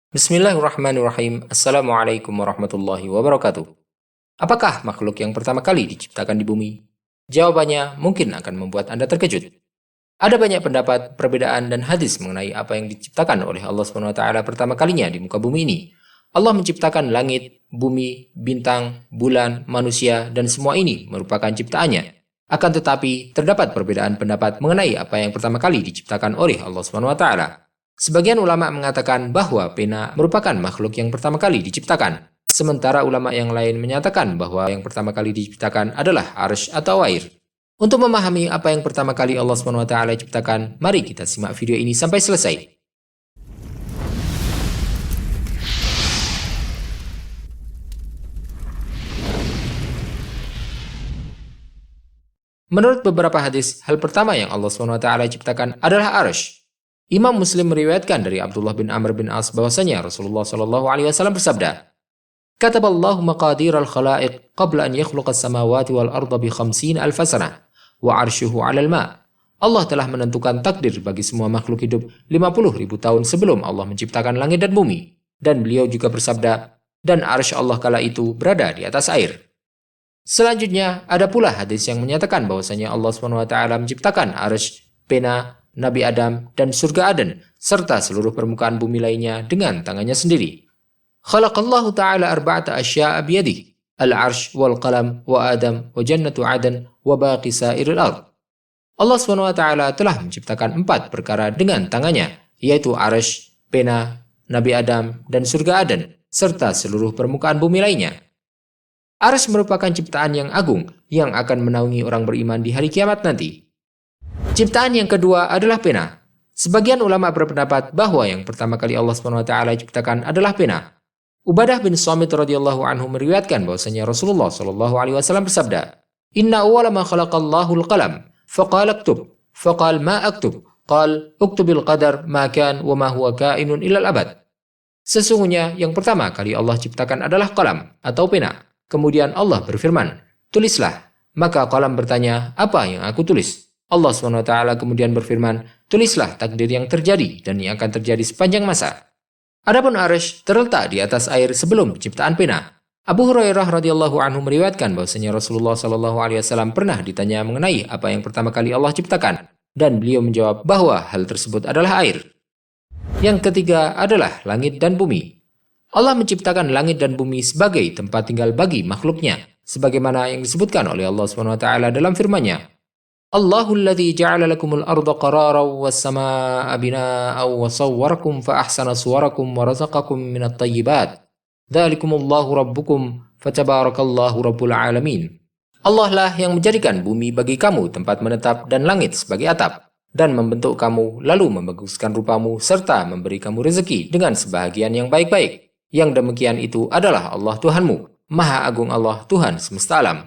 Bismillahirrahmanirrahim. Assalamualaikum warahmatullahi wabarakatuh. Apakah makhluk yang pertama kali diciptakan di bumi? Jawabannya mungkin akan membuat Anda terkejut. Ada banyak pendapat, perbedaan, dan hadis mengenai apa yang diciptakan oleh Allah SWT pertama kalinya di muka bumi ini. Allah menciptakan langit, bumi, bintang, bulan, manusia, dan semua ini merupakan ciptaannya. Akan tetapi, terdapat perbedaan pendapat mengenai apa yang pertama kali diciptakan oleh Allah SWT. Sebagian ulama mengatakan bahwa pena merupakan makhluk yang pertama kali diciptakan. Sementara ulama yang lain menyatakan bahwa yang pertama kali diciptakan adalah arsy atau air. Untuk memahami apa yang pertama kali Allah SWT ciptakan, mari kita simak video ini sampai selesai. Menurut beberapa hadis, hal pertama yang Allah SWT ciptakan adalah arsy. Imam Muslim meriwayatkan dari Abdullah bin Amr bin As bahwasanya Rasulullah SAW bersabda, "Kataballahu maqadir al-khalaiq qabla an yakhluqa as-samawati wal arda bi 50 alf sanah wa 'arshuhu 'alal ma'." Allah telah menentukan takdir bagi semua makhluk hidup 50.000 tahun sebelum Allah menciptakan langit dan bumi. Dan beliau juga bersabda, dan arsy Allah kala itu berada di atas air. Selanjutnya, ada pula hadis yang menyatakan bahwasanya Allah SWT menciptakan arsy, pena, Nabi Adam, dan surga Aden, serta seluruh permukaan bumi lainnya dengan tangannya sendiri. Khalaqallahu ta'ala arba'ata asya'a biyadih, al-arsh wal qalam wa Adam wa jannatu Aden wa baqi sairil ard. Allah SWT telah menciptakan 4 perkara dengan tangannya, yaitu arsy, pena, Nabi Adam, dan surga Aden, serta seluruh permukaan bumi lainnya. Arsy merupakan ciptaan yang agung yang akan menaungi orang beriman di hari kiamat nanti. Ciptaan yang kedua adalah pena. Sebagian ulama berpendapat bahwa yang pertama kali Allah SWT ciptakan adalah pena. Ubadah bin Samit radhiyallahu anhu meriwayatkan bahwasanya Rasulullah SAW bersabda, "Inna awwala ma khalaqallahu al-qalam, faqala aktub, faqal ma aktub, qal uktubil qadar ma kan wa ma huwa kainun ilal abad." Sesungguhnya yang pertama kali Allah ciptakan adalah qalam atau pena. Kemudian Allah berfirman, "Tulislah." Maka qalam bertanya, "Apa yang aku tulis?" Allah SWT kemudian berfirman, "Tulislah takdir yang terjadi dan yang akan terjadi sepanjang masa." Adapun arsy terletak di atas air sebelum penciptaan pena. Abu Hurairah radhiyallahu anhu meriwayatkan bahwasanya Rasulullah SAW pernah ditanya mengenai apa yang pertama kali Allah ciptakan, dan beliau menjawab bahwa hal tersebut adalah air. Yang ketiga adalah langit dan bumi. Allah menciptakan langit dan bumi sebagai tempat tinggal bagi makhluknya, sebagaimana yang disebutkan oleh Allah SWT dalam firman-Nya, Allahul ladzi ja'ala lakumul arda qararan was samaa'a binaa'an wa sawwarakum fa ahsana suwarakum wa razaqakum minat thayyibat. Dzalikumullahu rabbukum fatabarakallahu rabbul alamin. Allah lah yang menjadikan bumi bagi kamu tempat menetap dan langit sebagai atap, dan membentuk kamu lalu membaguskan rupamu serta memberi kamu rezeki dengan sebahagian yang baik-baik. Yang demikian itu adalah Allah Tuhanmu, Maha Agung Allah Tuhan semesta alam.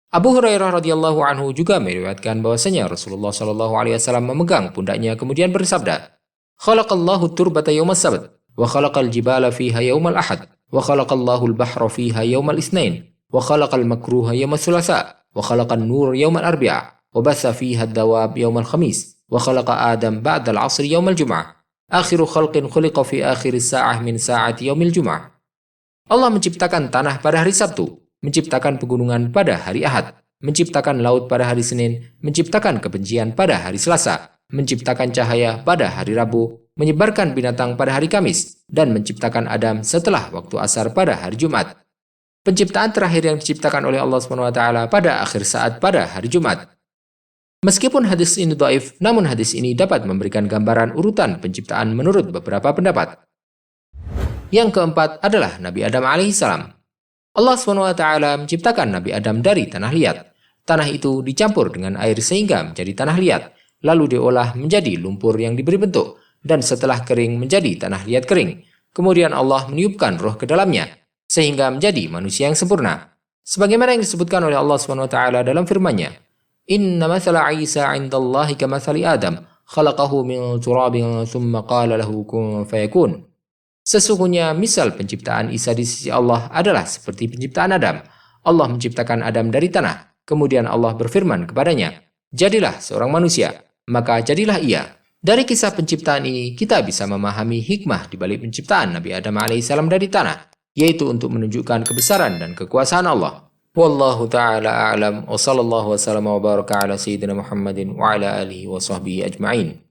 Abu Hurairah radhiyallahu anhu juga meriwayatkan bahwasanya Rasulullah SAW memegang pundaknya kemudian bersabda, "Khalaqallahu turbata yawmas sabt, wa khalaqal jibala fiha yawmal ahad, wa khalaqallahu al-bahra fiha yawmal isnain, wa khalaqal makruha yawmas sulasa, wa khalaqan nur yawmal arbi'a, wa basa fiha ad-dawab yawmal khamis, wa khalaqa Adam ba'da al-'asri yawmal jum'ah. Akhiru khalqin khuliqa fi akhir sa'ah min sa'ati yawmil jum'ah." Allah menciptakan tanah pada hari Sabtu, menciptakan pegunungan pada hari Ahad, menciptakan laut pada hari Senin, menciptakan kebencian pada hari Selasa, menciptakan cahaya pada hari Rabu, menyebarkan binatang pada hari Kamis, dan menciptakan Adam setelah waktu asar pada hari Jumat. Penciptaan terakhir yang diciptakan oleh Allah SWT pada akhir saat pada hari Jumat. Meskipun hadis ini dhaif, namun hadis ini dapat memberikan gambaran urutan penciptaan menurut beberapa pendapat. Yang keempat adalah Nabi Adam alaihissalam. Allah SWT menciptakan Nabi Adam dari tanah liat. Tanah itu dicampur dengan air sehingga menjadi tanah liat, lalu diolah menjadi lumpur yang diberi bentuk, dan setelah kering menjadi tanah liat kering. Kemudian Allah meniupkan roh ke dalamnya, sehingga menjadi manusia yang sempurna. Sebagaimana yang disebutkan oleh Allah SWT dalam firman-Nya, "Inna mathala Isa 'indallahi kamathali Adam, khalaqahu min turabin thumma qala lahu kun fayakun." Sesungguhnya misal penciptaan Isa di sisi Allah adalah seperti penciptaan Adam. Allah menciptakan Adam dari tanah. Kemudian Allah berfirman kepadanya, "Jadilah seorang manusia." Maka jadilah ia. Dari kisah penciptaan ini, kita bisa memahami hikmah di balik penciptaan Nabi Adam alaihissalam dari tanah, yaitu untuk menunjukkan kebesaran dan kekuasaan Allah. Wallahu ta'ala a'lam wa sallallahu wa baraka ala sayyidina Muhammadin wa ala alihi wa sahbihi ajma'in.